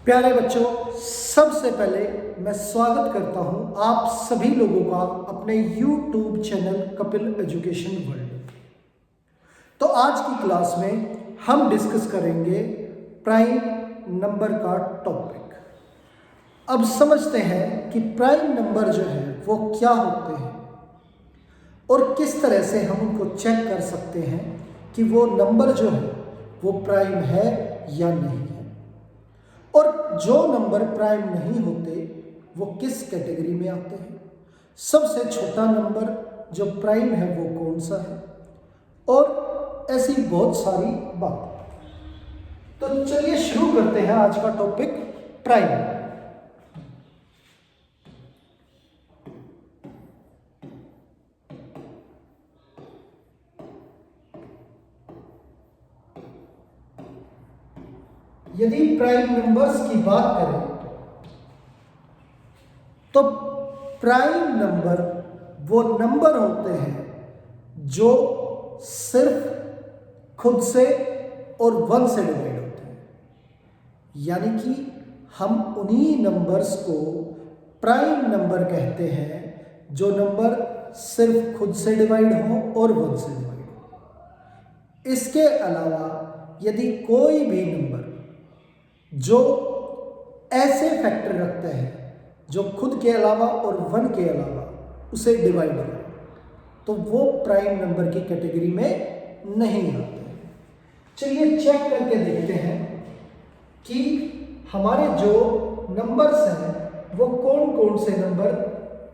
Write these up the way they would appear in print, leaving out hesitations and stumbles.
प्यारे बच्चों, सबसे पहले मैं स्वागत करता हूं आप सभी लोगों का अपने YouTube channel Kapil education world. तो आज की क्लास में हम डिस्कस करेंगे प्राइम नंबर का टॉपिक। अब समझते हैं कि प्राइम नंबर जो है वो क्या होते हैं और किस तरह से हम उनको चेक कर सकते हैं कि वो नंबर जो है वो प्राइम है या नहीं है, और जो नंबर प्राइम नहीं होते वो किस कैटेगरी में आते हैं। सबसे छोटा नंबर जो प्राइम है वो कौन सा है, और ऐसी बहुत सारी बातें। तो चलिए शुरू करते हैं आज का टॉपिक प्राइम। यदि प्राइम नंबर्स की बात करें तो प्राइम नंबर वो नंबर होते हैं जो सिर्फ खुद से और 1 से डिवाइड होते हैं। यानी कि हम उन्हीं नंबर्स को प्राइम नंबर कहते हैं जो नंबर सिर्फ खुद से डिवाइड हो और 1 से डिवाइड हो। इसके अलावा यदि कोई भी नंबर जो ऐसे फैक्टर रखते हैं जो खुद के अलावा और 1 के अलावा उसे डिवाइड करें तो वो प्राइम नंबर की कैटेगरी में नहीं आते हैं। चलिए चेक करके देखते हैं कि हमारे जो नंबर्स हैं वो कौन कौन से नंबर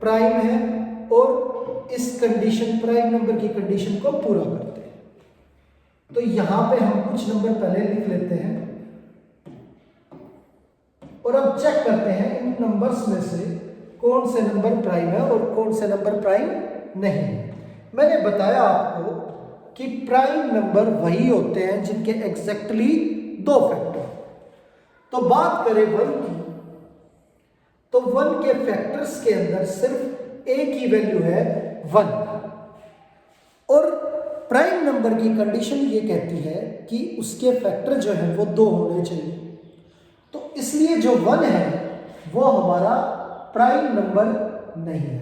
प्राइम हैं और इस कंडीशन प्राइम नंबर की कंडीशन को पूरा करते हैं। तो यहाँ पे हम कुछ नंबर पहले लिख लेते हैं और अब चेक करते हैं इन नंबर्स में से कौन से नंबर प्राइम है और कौन से नंबर प्राइम नहीं है। मैंने बताया आपको कि प्राइम नंबर वही होते हैं जिनके एग्जैक्टली 2 फैक्टर। तो बात करें 1 की, तो 1 के फैक्टर्स के अंदर सिर्फ एक ही वैल्यू है 1, और प्राइम नंबर की कंडीशन ये कहती है कि उसके फैक्टर जो है वो 2 होने चाहिए। तो इसलिए जो 1 है वो हमारा प्राइम नंबर नहीं है,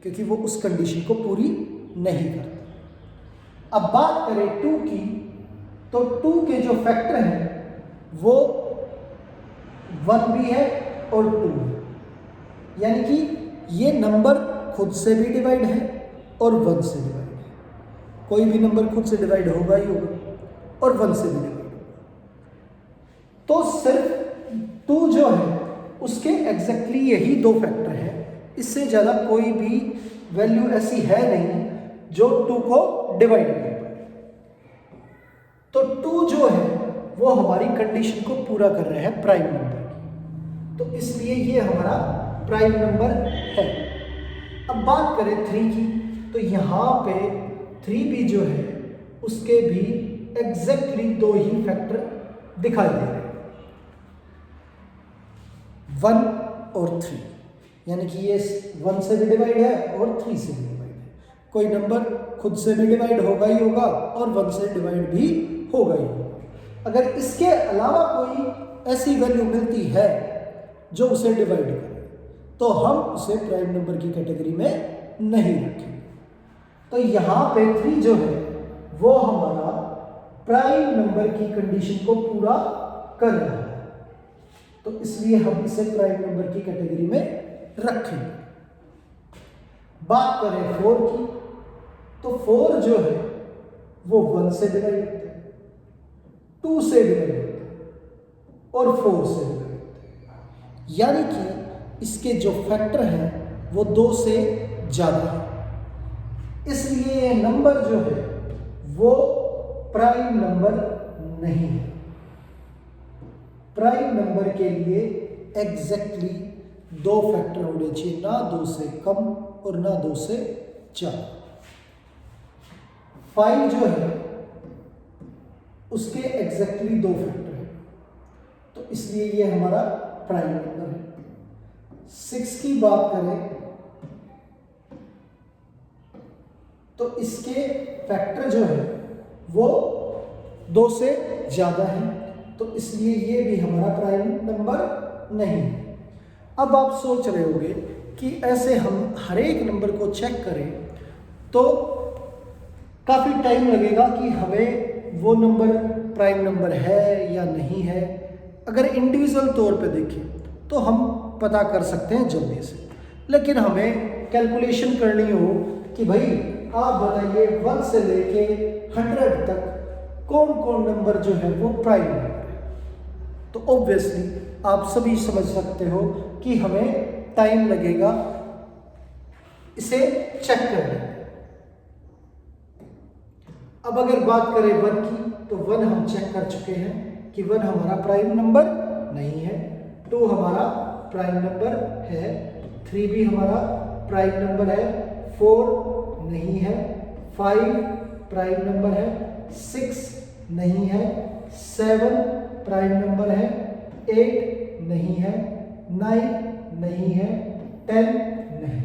क्योंकि वो उस कंडीशन को पूरी नहीं करता। अब बात करें 2 की, तो 2 के जो फैक्टर हैं वो 1 भी है और 2 है। यानी कि ये नंबर खुद से भी डिवाइड है और 1 से डिवाइड है। कोई भी नंबर खुद से डिवाइड होगा ही होगा और 1 से भी डिवाइड होगा। तो सिर्फ 2 जो है उसके एग्जैक्टली यही 2 फैक्टर हैं, इससे ज़्यादा कोई भी वैल्यू ऐसी है नहीं जो 2 को डिवाइड कर पाए। तो 2 जो है वो हमारी कंडीशन को पूरा कर रहे हैं प्राइम नंबर की, तो इसलिए ये हमारा प्राइम नंबर है। अब बात करें 3 की, तो यहाँ पे 3 भी जो है उसके भी एग्जैक्टली 2 ही फैक्टर दिखाई दे रहे हैं, 1 और 3। यानी कि ये 1 से भी डिवाइड है और 3 से भी डिवाइड है। कोई नंबर खुद से भी डिवाइड होगा ही होगा और 1 से डिवाइड भी होगा ही होगा। अगर इसके अलावा कोई ऐसी वैल्यू मिलती है जो उसे डिवाइड करे तो हम उसे प्राइम नंबर की कैटेगरी में नहीं रखेंगे। तो यहाँ पे 3 जो है वो हमारा प्राइम नंबर की कंडीशन को पूरा कर रहा है, तो इसलिए हम इसे प्राइम नंबर की कैटेगरी में रखेंगे। बात करें 4 की, तो 4 जो है वो 1 से डिवाइड होते हैं, 2 से डिवाइड होते हैं और 4 से डिवाइड होते हैं। यानी कि इसके जो फैक्टर हैं वो 2 से ज़्यादा है, इसलिए ये नंबर जो है वो प्राइम नंबर नहीं है। प्राइम नंबर के लिए एग्जैक्टली 2 फैक्टर होने चाहिए, ना 2 से कम और ना 2 से ज़्यादा। 5 जो है उसके एग्जैक्टली 2 फैक्टर हैं, तो इसलिए ये हमारा प्राइम नंबर है। 6 की बात करें तो इसके फैक्टर जो है वो 2 से ज़्यादा है, तो इसलिए ये भी हमारा प्राइम नंबर नहीं है। अब आप सोच रहे होंगे कि ऐसे हम हर एक नंबर को चेक करें तो काफ़ी टाइम लगेगा कि हमें वो नंबर प्राइम नंबर है या नहीं है। अगर इंडिविजुअल तौर पे देखें तो हम पता कर सकते हैं जल्दी से, लेकिन हमें कैलकुलेशन करनी हो कि भाई आप बताइए 1 से लेके 100 तक कौन कौन नंबर जो है वो प्राइम नंबर है, तो ऑब्वियसली आप सभी समझ सकते हो कि हमें टाइम लगेगा इसे चेक करने में। अब अगर बात करें 1 की तो 1 हम चेक कर चुके हैं कि 1 हमारा प्राइम नंबर नहीं है, 2 हमारा प्राइम नंबर है, 3 भी हमारा प्राइम नंबर है, 4 नहीं है, 5 प्राइम नंबर है, 6 नहीं है, 7 प्राइम नंबर है, 8 नहीं है, 9 नहीं है, 10 नहीं।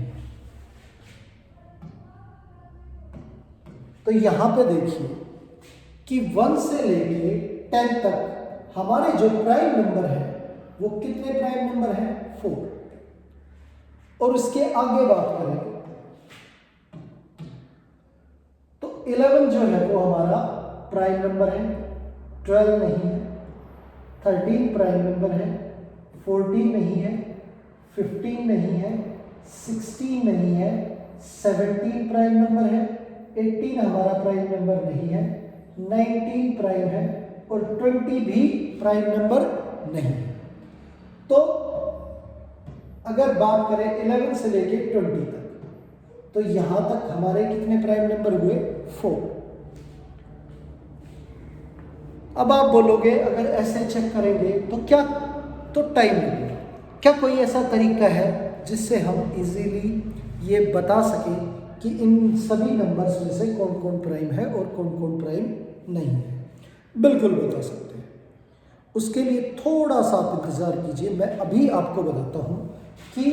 तो यहां पे देखिए कि 1 से लेके 10 तक हमारे जो प्राइम नंबर है वो कितने प्राइम नंबर हैं? 4। और उसके आगे बात करें तो 11 जो है वो हमारा प्राइम नंबर है, 12 नहीं है, 13 प्राइम नंबर है, 14 नहीं है, 15 नहीं है, 16 नहीं है, 17 प्राइम नंबर है, 18 हमारा प्राइम नंबर नहीं है, 19 प्राइम है और 20 भी प्राइम नंबर नहीं है। तो अगर बात करें 11 से लेके 20 तक तो यहां तक हमारे कितने प्राइम नंबर हुए? 4। अब आप बोलोगे अगर ऐसे चेक करेंगे तो क्या तो टाइम लगेगा। क्या कोई ऐसा तरीका है जिससे हम इजीली ये बता सकें कि इन सभी नंबर्स में से कौन कौन प्राइम है और कौन कौन प्राइम नहीं है? बिल्कुल बता सकते हैं। उसके लिए थोड़ा सा आप इंतज़ार कीजिए, मैं अभी आपको बताता हूँ कि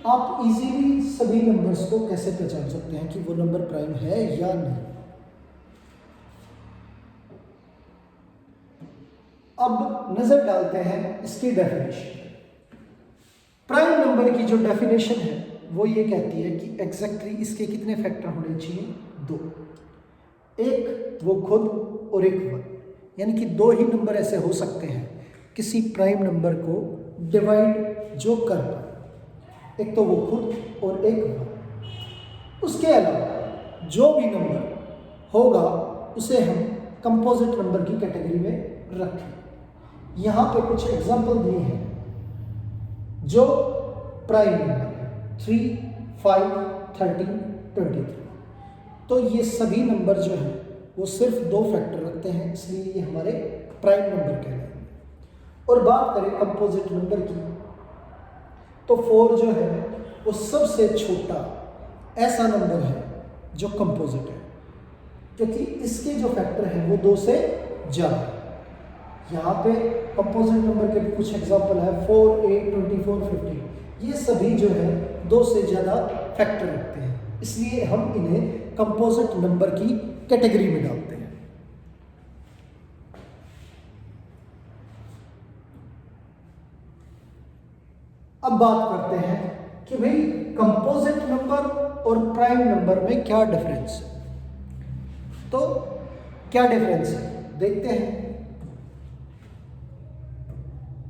आप इजीली सभी नंबर्स को कैसे पहचान सकते हैं कि वो नंबर प्राइम है या नहीं। अब नजर डालते हैं इसकी डेफिनेशन। प्राइम नंबर की जो डेफिनेशन है वो ये कहती है कि एग्जैक्टली इसके कितने फैक्टर होने चाहिए? 2, एक वो खुद और एक 1, यानी कि 2 ही नंबर ऐसे हो सकते हैं किसी प्राइम नंबर को डिवाइड जो कर पाए, एक तो वो खुद और एक 1। उसके अलावा जो भी नंबर होगा उसे हम कंपोजिट नंबर की कैटेगरी में रखें। यहाँ पे कुछ एग्जाम्पल दिए हैं जो प्राइम नंबर है, 3, 5, 13, 23। तो ये सभी नंबर जो हैं वो सिर्फ 2 फैक्टर रखते हैं, इसलिए ये हमारे प्राइम नंबर कहलाएंगे। और बात करें कंपोजिट नंबर की तो 4 जो है वो सबसे छोटा ऐसा नंबर है जो कंपोजिट है, क्योंकि इसके जो फैक्टर हैं वो 2 से ज़्यादा है। यहाँ पे कंपोजिट नंबर के कुछ एग्जाम्पल है, 4, 8, 24, 15। ये सभी जो है 2 से ज़्यादा फैक्टर रखते हैं, इसलिए हम इन्हें कंपोजिट नंबर की कैटेगरी में डालते हैं। अब बात करते हैं कि भाई कंपोजिट नंबर और प्राइम नंबर में क्या डिफरेंस है। तो क्या डिफरेंस है देखते हैं।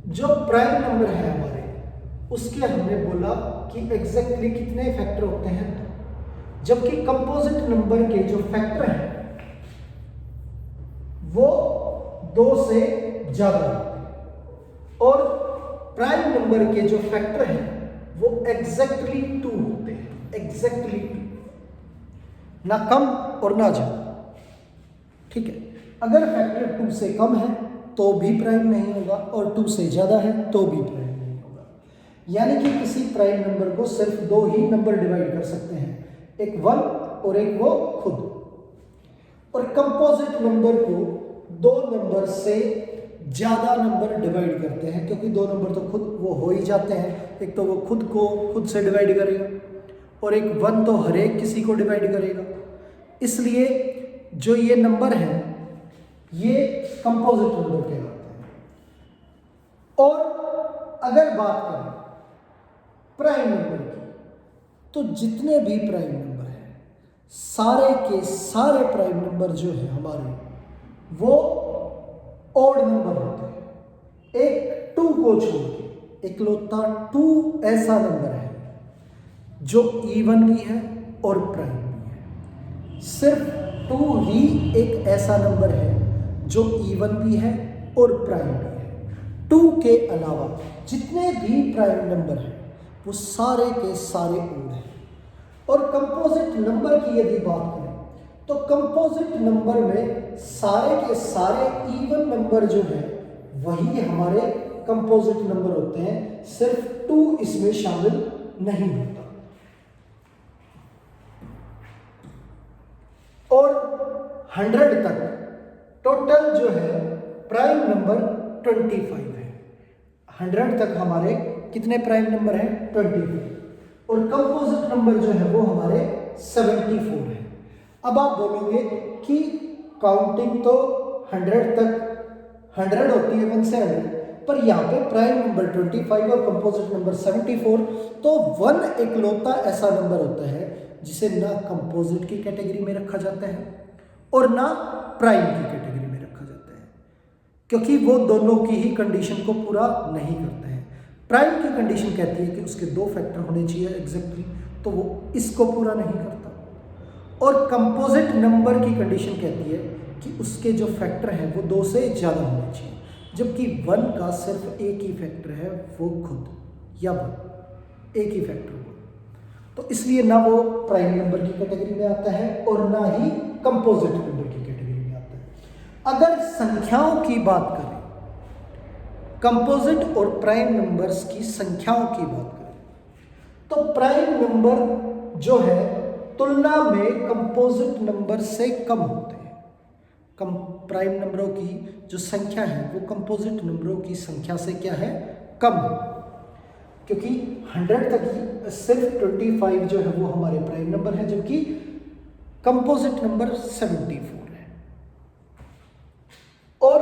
जो प्राइम नंबर है हमारे उसके हमने बोला कि एग्जैक्टली कितने फैक्टर होते हैं, जबकि कंपोजिट नंबर के जो फैक्टर हैं वो 2 से ज़्यादा होते हैं और प्राइम नंबर के जो फैक्टर हैं वो एग्जैक्टली 2 होते हैं, एग्जैक्टली 2, ना कम और ना ज़्यादा। ठीक है, अगर फैक्टर 2 से कम है तो भी प्राइम नहीं होगा और 2 से ज़्यादा है तो भी प्राइम नहीं होगा। यानी कि किसी प्राइम नंबर को सिर्फ 2 ही नंबर डिवाइड कर सकते हैं, एक 1 और एक वो खुद। और कंपोजिट नंबर को 2 नंबर से ज़्यादा नंबर डिवाइड करते हैं, क्योंकि 2 नंबर तो खुद वो हो ही जाते हैं। एक तो वो खुद को खुद से डिवाइड करेगा और एक 1 तो हर एक किसी को डिवाइड करेगा। इसलिए जो ये नंबर है ये कंपोजिट नंबर कहलाते हैं। और अगर बात करें प्राइम नंबर की, तो जितने भी प्राइम नंबर हैं सारे के सारे प्राइम नंबर जो है हमारे वो ऑड नंबर होते हैं। एक 2 को छोड़ के इकलौता 2 ऐसा नंबर है जो इवन भी है और प्राइम भी है। सिर्फ 2 ही एक ऐसा नंबर है जो इवन भी है और प्राइम भी है। 2 के अलावा जितने भी प्राइम नंबर हैं वो सारे के सारे ओड हैं। और कंपोजिट नंबर की यदि बात करें तो कंपोजिट नंबर में सारे के सारे इवन नंबर जो है वही हमारे कंपोजिट नंबर होते हैं, सिर्फ 2 इसमें शामिल नहीं होता। और 100 तक टोटल जो है प्राइम नंबर 25 है। 100 तक हमारे कितने प्राइम नंबर हैं? 25। और कंपोजिट नंबर जो है वो हमारे 74 है। अब आप बोलोगे कि काउंटिंग तो 100 तक 100 होती है 1 से 100, पर यहाँ पे प्राइम नंबर 25 और कंपोजिट नंबर 74, तो 1 इकलौता ऐसा नंबर होता है जिसे ना कंपोजिट की कैटेगरी में रखा जाता है और ना प्राइम की कैटेगरी में रखा जाता है, क्योंकि वो दोनों की ही कंडीशन को पूरा नहीं करता है। प्राइम की कंडीशन कहती है कि उसके 2 फैक्टर होने चाहिए एग्जैक्टली, तो वो इसको पूरा नहीं करता। और कंपोजिट नंबर की कंडीशन कहती है कि उसके जो फैक्टर हैं वो 2 से ज़्यादा होने चाहिए, जबकि 1 का सिर्फ एक ही फैक्टर है, वो खुद या 1 एक ही फैक्टर हो, तो इसलिए ना वो प्राइम नंबर की कैटेगरी में आता है और ना ही कंपोजिट नंबर की कैटेगरी में आता है। अगर संख्याओं की बात करें, कंपोजिट और प्राइम नंबर्स की संख्याओं की बात करें, तो प्राइम नंबर जो है तुलना में कंपोजिट नंबर से कम होते हैं। कम प्राइम नंबरों की जो संख्या है वो कंपोजिट नंबरों की संख्या से क्या है? कम है, क्योंकि 100 तक ही सिर्फ 25 जो है वो हमारे प्राइम नंबर है, जबकि कंपोजिट नंबर 74 है। और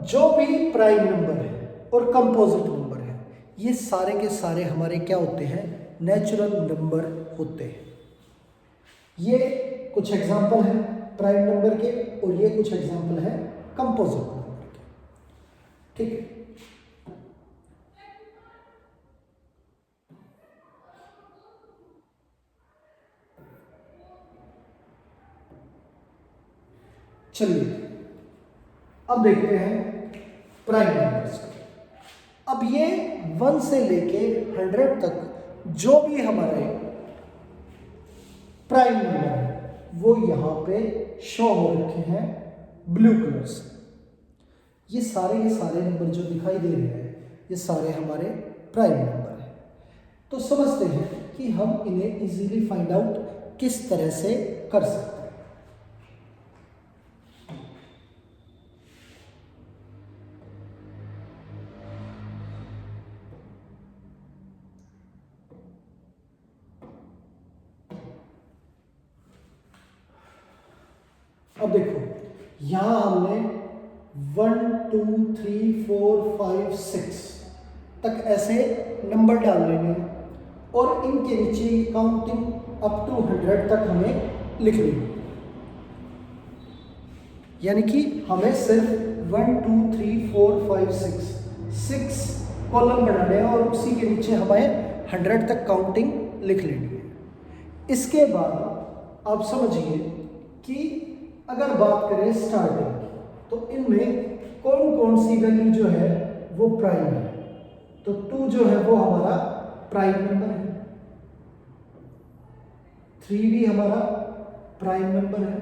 जो भी प्राइम नंबर है और कंपोजिट नंबर है ये सारे के सारे हमारे क्या होते हैं? नेचुरल नंबर होते हैं। ये कुछ एग्जाम्पल हैं प्राइम नंबर के और ये कुछ एग्जाम्पल हैं कंपोजिट नंबर के, ठीक है। चलिए अब देखते हैं प्राइम नंबर्स को। अब ये 1 से लेके 100 तक जो भी हमारे प्राइम नंबर है वो यहाँ पे शो हो रखे हैं ब्लू कलर से। ये सारे नंबर जो दिखाई दे रहे हैं ये सारे हमारे प्राइम नंबर हैं। तो समझते हैं कि हम इन्हें इजीली फाइंड आउट किस तरह से कर सकते हैं। अब देखो यहां हमने 1 2 3 4 5 6 तक ऐसे नंबर डाल लेने हैं और इनके नीचे काउंटिंग अप टू 100 तक हमें लिख लेनी, यानी कि हमें सिर्फ 1 2 3 4 5 6 कॉलम बनाने हैं और उसी के नीचे हमें 100 तक काउंटिंग लिख लेनी है। इसके बाद आप समझिए कि अगर बात करें स्टार्टिंग की, तो इनमें कौन कौन सी वैल्यू जो है वो प्राइम है। तो 2 जो है वो हमारा प्राइम नंबर है, 3 भी हमारा प्राइम नंबर है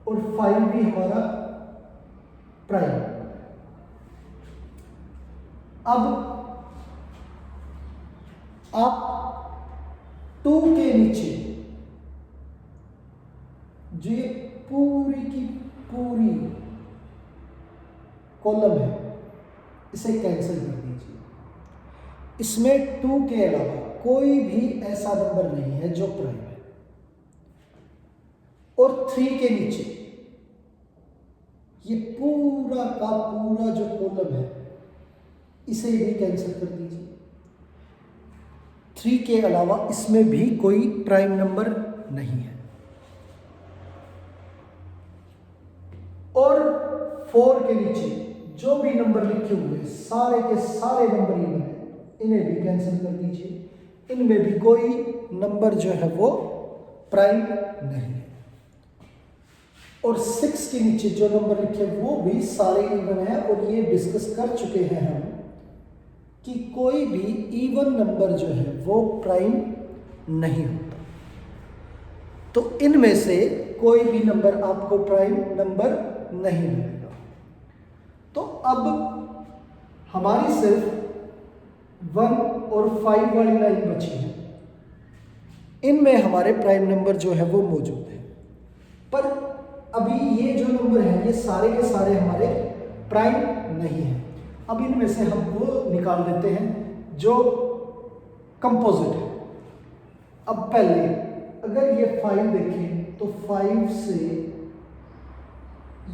और 5 भी हमारा प्राइम। अब आप 2 के नीचे जो ये पूरी की पूरी कॉलम है इसे कैंसिल कर दीजिए। इसमें 2 के अलावा कोई भी ऐसा नंबर नहीं है जो प्राइम है। और 3 के नीचे ये पूरा का पूरा जो कॉलम है इसे भी कैंसिल कर दीजिए। 3 के अलावा इसमें भी कोई प्राइम नंबर नहीं है। और 4 के नीचे जो भी नंबर लिखे हुए सारे के सारे नंबर इवन है, इन्हें भी कैंसिल कर दीजिए। इनमें भी कोई नंबर जो है वो प्राइम नहीं है। और 6 के नीचे जो नंबर लिखे वो भी सारे इवन है। और ये डिस्कस कर चुके हैं हम कि कोई भी इवन नंबर जो है वो प्राइम नहीं होता। तो इनमें से कोई भी नंबर आपको प्राइम नंबर नहीं मिलेगा। तो अब हमारी सिर्फ 1 और 5 वाली लाइन बची है। इनमें हमारे प्राइम नंबर जो है वो मौजूद है। पर अभी ये जो नंबर है ये सारे के सारे हमारे प्राइम नहीं है। अब इनमें से हम वो निकाल देते हैं जो कंपोजिट है। अब पहले अगर ये 5 देखें तो 5 से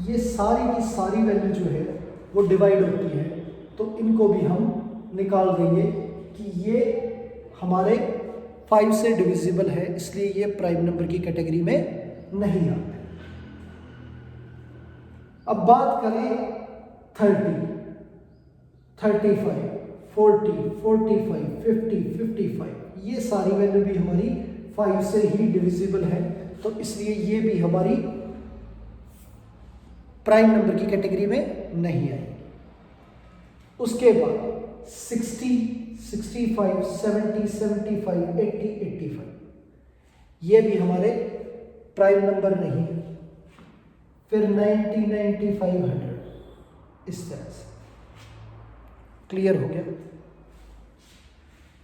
ये सारी की सारी वैल्यू जो है वो डिवाइड होती है। तो इनको भी हम निकाल देंगे कि ये हमारे 5 से डिविजिबल है, इसलिए ये प्राइम नंबर की कैटेगरी में नहीं आते। अब बात करें 30, 35, 40, 45, 50, 55, ये सारी वैल्यू भी हमारी 5 से ही डिविजिबल है। तो इसलिए ये भी हमारी प्राइम नंबर की कैटेगरी में नहीं आएगी। उसके बाद 60, 65, 70, 75, 80, 85, ये भी हमारे प्राइम नंबर नहीं है। फिर 90, 95, 100, इस तरह से। क्लियर हो गया।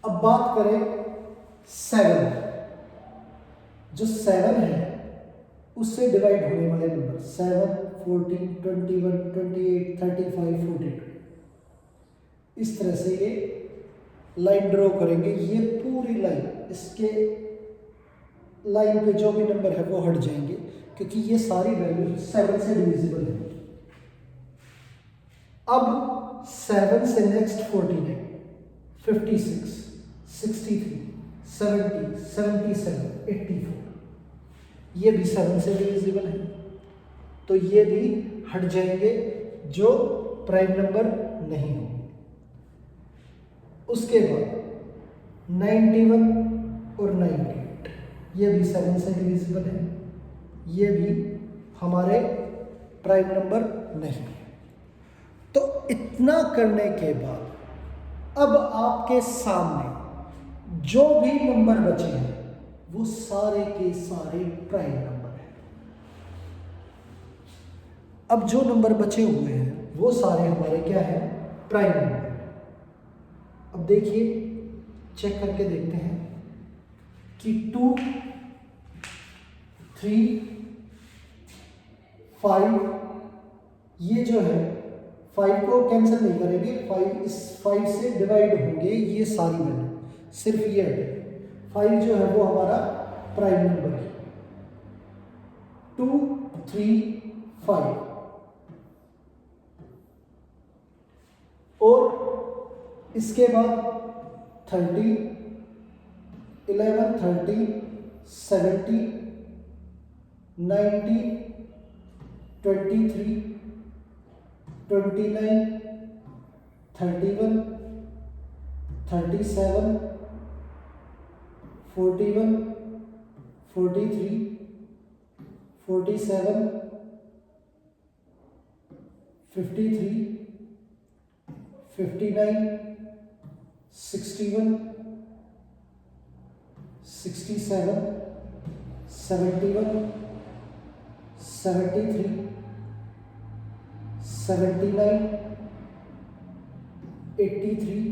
अब बात करें 7, जो 7 है उससे डिवाइड होने वाले नंबर 7, 14, 21, 28, 35, 42, इस तरह से ये लाइन ड्रॉ करेंगे। ये पूरी लाइन, इसके लाइन पे जो भी नंबर है वो हट जाएंगे, क्योंकि ये सारी वैल्यू 7 से डिविजिबल है। अब 7 से नेक्स्ट 49, 56, 63, 70, 77, 84, ये भी 7 से डिविजिबल है। तो ये भी हट जाएंगे जो प्राइम नंबर नहीं होंगे। उसके बाद 91 और 98, ये भी 7 से डिविजिबल है। ये भी हमारे प्राइम नंबर नहीं है। तो इतना करने के बाद अब आपके सामने जो भी नंबर बचे हैं वो सारे के सारे प्राइम नंबर हैं। अब जो नंबर बचे हुए हैं वो सारे हमारे क्या हैं? Prime number. अब देखिए, चेक करके देखते हैं कि 2, 3, 5, ये जो है 5 को कैंसिल नहीं करेंगे, 5 इस 5 से डिवाइड होंगे ये सारी वैल्यू, सिर्फ ये हटे। 5 जो है वो हमारा प्राइम नंबर है। 2, 3, 5 और इसके बाद 30, 11, 30, 70, 90, 23, 29, 31, 37, 41, 43, 47, 53, 59, 61, 67, 71, 73, 79, 83,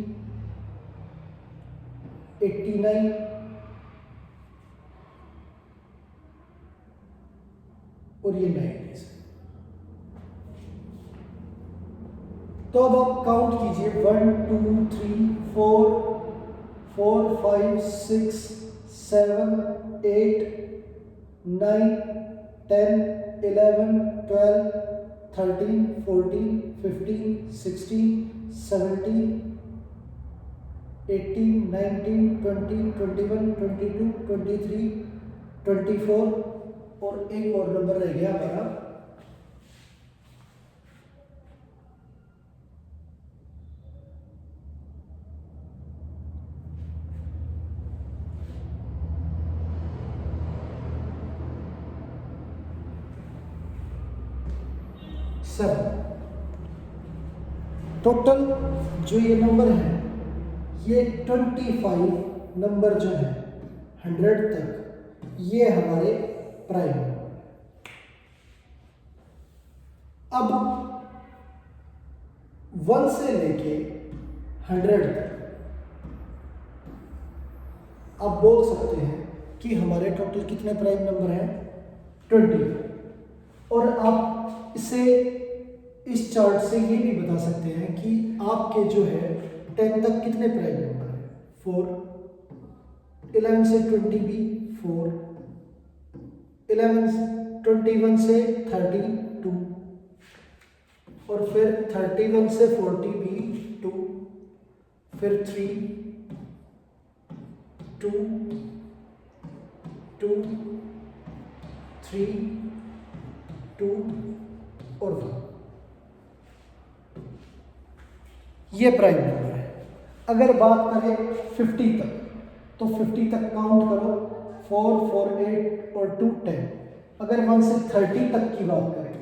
89 और ये 90। तो अब आप काउंट कीजिए 1, 2, 3, 4, 5, 6, 7, 8, 9, 10, 11, 12, 13, 14, 15, 16, 17, 18, 19, 20, 21, 22, 23, 24 और एक और नंबर रह गया हमारा 7। टोटल जो ये नंबर है ये 25 नंबर जो है 100 तक ये हमारे प्राइम। अब 1 से लेके 100 तक आप बोल सकते हैं कि हमारे टोटल कितने प्राइम नंबर हैं 20। और आप इसे इस चार्ट से ये भी बता सकते हैं कि आपके जो है 10 तक कितने प्राइम नंबर हैं 4। 11 से 20 भी 4। 21 से 32 और फिर 31 से 40 भी 2, फिर 3, 2, 2, 3, 2 और 1। ये प्राइम नंबर है। अगर बात करें 50 तक तो 50 तक काउंट करो 4, 4, 8 और 2, 10। अगर 1 से 30 तक की बात करें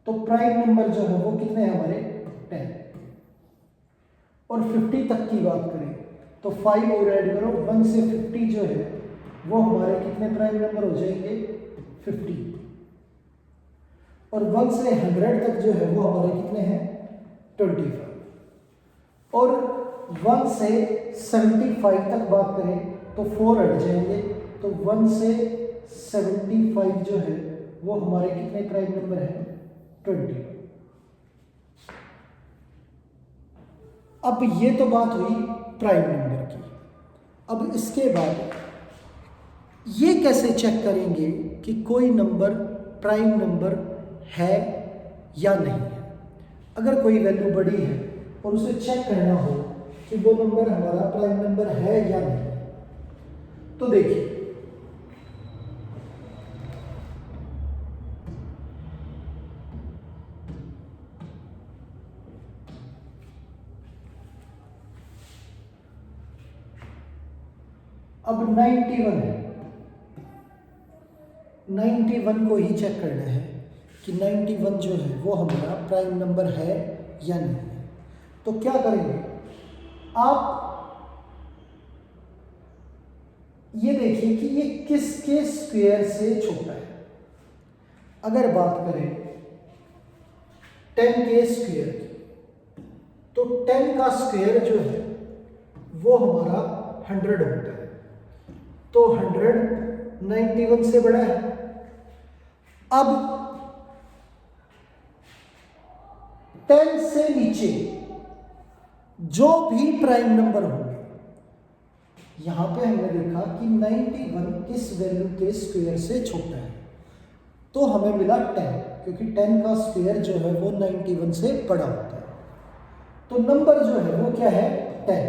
तो प्राइम नंबर जो है वो कितने हैं हमारे 10। और 50 तक की बात करें तो 5 और ऐड करो 1 से 50 जो है वो हमारे कितने प्राइम नंबर हो जाएंगे 50। और 1 से 100 तक जो है वो हमारे कितने हैं 25। और 1 से 75 तक बात करें तो 4 हट जाएंगे तो 1 से 75 जो है वो हमारे कितने प्राइम नंबर हैं 20। अब ये तो बात हुई प्राइम नंबर की। अब इसके बाद ये कैसे चेक करेंगे कि कोई नंबर प्राइम नंबर है या नहीं है। अगर कोई वैल्यू बड़ी है और उसे चेक करना हो कि वो नंबर हमारा प्राइम नंबर है या नहीं, तो देखिए अब 91 है। 91 को ही चेक करना है कि 91 जो है वो हमारा प्राइम नंबर है या नहीं है। तो क्या करेंगे आप ये देखिए कि ये किसके स्क्वायर से छोटा है। अगर बात करें 10 के स्क्वायर की तो 10 का स्क्वायर जो है वो हमारा 100 होता है। तो 100 91 से बड़ा है। अब 10 से नीचे जो भी प्राइम नंबर होंगे, यहां पे हमने देखा कि 91 किस वैल्यू के स्क्वायर से छोटा है, तो हमें मिला 10, क्योंकि 10 का स्क्वायर जो है वो 91 से बड़ा होता है। तो नंबर जो है वो क्या है 10,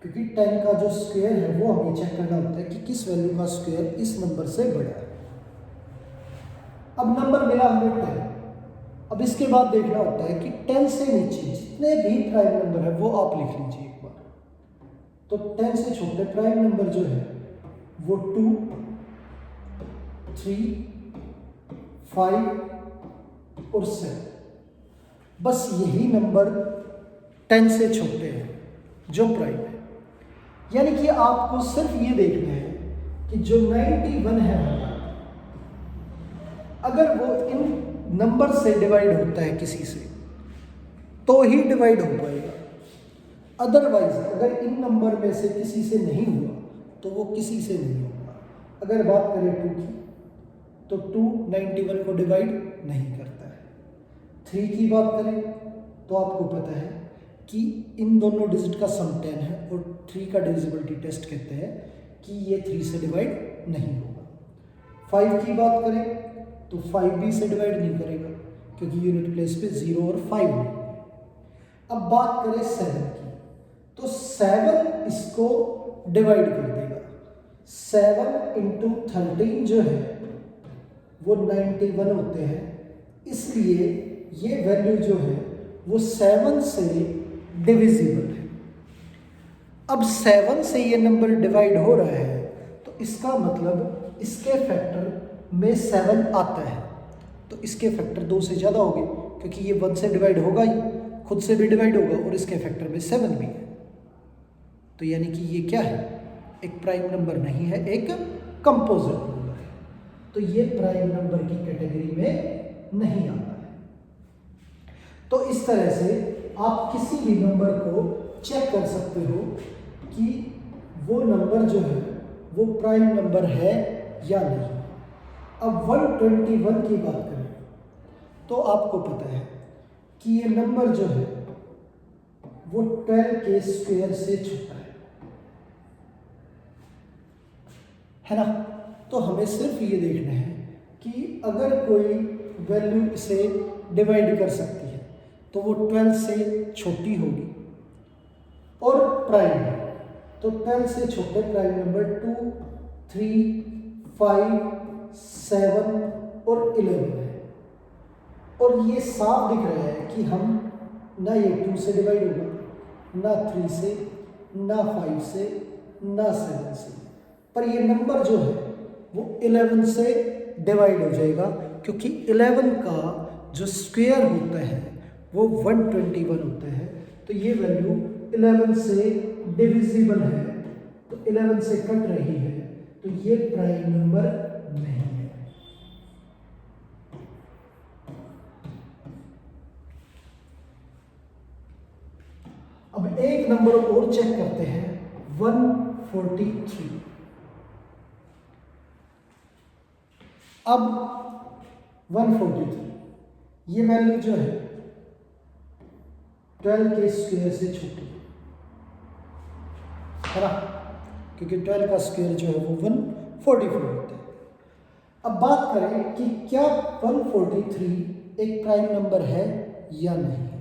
क्योंकि 10 का जो स्क्वायर है वो हमें चेक करना होता है कि किस वैल्यू का स्क्वायर इस नंबर से बड़ा है। अब नंबर मिला हमें 10। अब इसके बाद देखना होता है कि 10 से नीचे जितने भी प्राइम नंबर है वो आप लिख लीजिए एक बार। तो 10 से छोटे प्राइम नंबर जो है वो 2, 3, 5 और 7। बस यही नंबर 10 से छोटे हैं जो प्राइम है। यानी कि आपको सिर्फ ये देखना है कि जो 91 है अगर वो इन नंबर से डिवाइड होता है किसी से तो ही डिवाइड हो पाएगा। अदरवाइज अगर इन नंबर में से किसी से नहीं हुआ तो वो किसी से नहीं होगा। अगर बात करें 2 की तो 2 91 को डिवाइड नहीं करता है। 3 की बात करें तो आपको पता है कि इन दोनों डिजिट का सम 10 है और 3 का डिविजिबिलिटी टेस्ट कहते हैं कि ये 3 से डिवाइड नहीं होगा। 5 की बात करें तो 5 भी से डिवाइड नहीं करेगा क्योंकि यूनिट प्लेस पे 0 और 5 है। अब बात करें 7 की, तो 7 इसको डिवाइड कर देगा। 7 इंटू 13 जो है वो 91 होते हैं, इसलिए ये वैल्यू जो है वो 7 से डिविजिबल है। अब 7 से ये नंबर डिवाइड हो रहा है, तो इसका मतलब इसके फैक्टर में 7 आता है, तो इसके फैक्टर 2 से ज़्यादा होंगे, क्योंकि ये 1 से डिवाइड होगा ही, खुद से भी डिवाइड होगा, और इसके फैक्टर में 7 भी है। तो यानी कि ये क्या है, एक प्राइम नंबर नहीं है, एक कंपोजिट नंबर है। तो ये प्राइम नंबर की कैटेगरी में नहीं आता है। तो इस तरह से आप किसी भी नंबर को चेक कर सकते हो कि वो नंबर जो है वो प्राइम नंबर है या नहीं। अब 121 की बात करें तो आपको पता है कि ये नंबर जो है वो 12 के स्क्वायर से छोटा है ना। तो हमें सिर्फ ये देखना है कि अगर कोई वैल्यू इसे डिवाइड कर सकती है तो वो 12 से छोटी होगी और प्राइम है। तो 12 से छोटे प्राइम नंबर 2, 3, 5, 7 और 11 है। और ये साफ दिख रहा है कि हम ना ये 2 से डिवाइड होगा, ना 3 से, ना 5 से, ना 7 से, पर ये नंबर जो है वो 11 से डिवाइड हो जाएगा, क्योंकि 11 का जो स्क्वायर होता है वो 121 होता है। तो ये वैल्यू 11 से डिविजिबल है, तो 11 से कट रही है, तो ये प्राइम नंबर नहीं है। अब एक नंबर और चेक करते हैं, 143। अब 143 ये वैल्यू जो है 12 के स्क्वायर से छोटी है ना, क्योंकि 12 का स्क्वायर जो है वो 144 होता है। अब बात करें कि क्या 143 एक प्राइम नंबर है या नहीं है,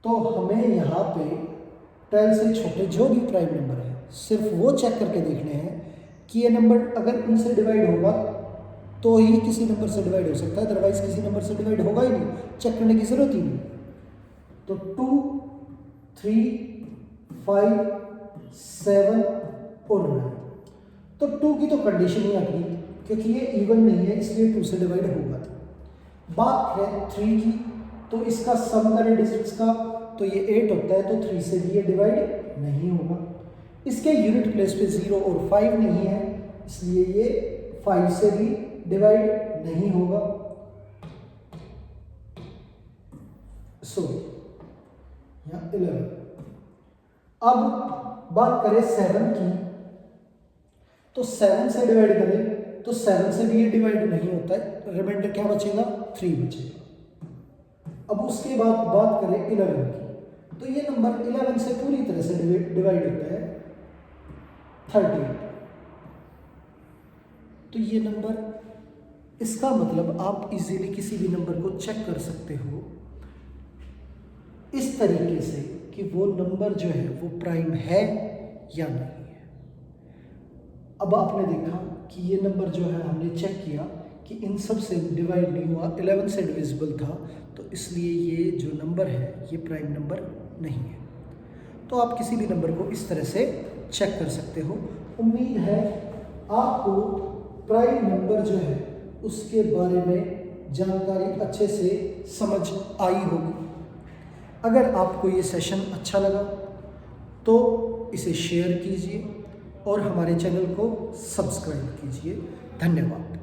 तो हमें यहाँ पे 12 से छोटे जो भी प्राइम नंबर है सिर्फ वो चेक करके देखने हैं कि ये नंबर अगर इनसे डिवाइड होगा तो ही किसी नंबर से डिवाइड हो सकता है, अदरवाइज किसी नंबर से डिवाइड होगा ही नहीं, चेक करने की जरूरत ही नहीं। तो 2, 3, 5, 7 और 9, तो 2 की तो कंडीशन ही आती है क्योंकि ये इवन नहीं है, इसलिए 2 से डिवाइड होगा। बात है 3 की, तो इसका सम करें डिजिट्स का तो ये 8 होता है, तो 3 से भी ये डिवाइड नहीं होगा। इसके यूनिट प्लेस पे 0 और 5 नहीं है, इसलिए ये 5 से भी डिवाइड नहीं होगा। यहाँ 11। अब बात करें 7 की, तो 7 से डिवाइड करें तो 7 से भी ये डिवाइड नहीं होता है, रिमाइंडर क्या बचेगा, 3 बचेगा। अब उसके बाद बात करें 11 की, तो ये नंबर 11 से पूरी तरह से डिवाइड होता है 38। तो ये नंबर, इसका मतलब आप इजीली किसी भी नंबर को चेक कर सकते हो इस तरीके से कि वो नंबर जो है वो प्राइम है या नहीं है। अब आपने देखा कि ये नंबर जो है हमने चेक किया कि इन सब से डिवाइड नहीं हुआ, 11 से डिविजिबल था, तो इसलिए ये जो नंबर है ये प्राइम नंबर नहीं है। तो आप किसी भी नंबर को इस तरह से चेक कर सकते हो। उम्मीद है आपको प्राइम नंबर जो है उसके बारे में जानकारी अच्छे से समझ आई होगी। अगर आपको ये सेशन अच्छा लगा तो इसे शेयर कीजिए और हमारे चैनल को सब्सक्राइब कीजिए। धन्यवाद।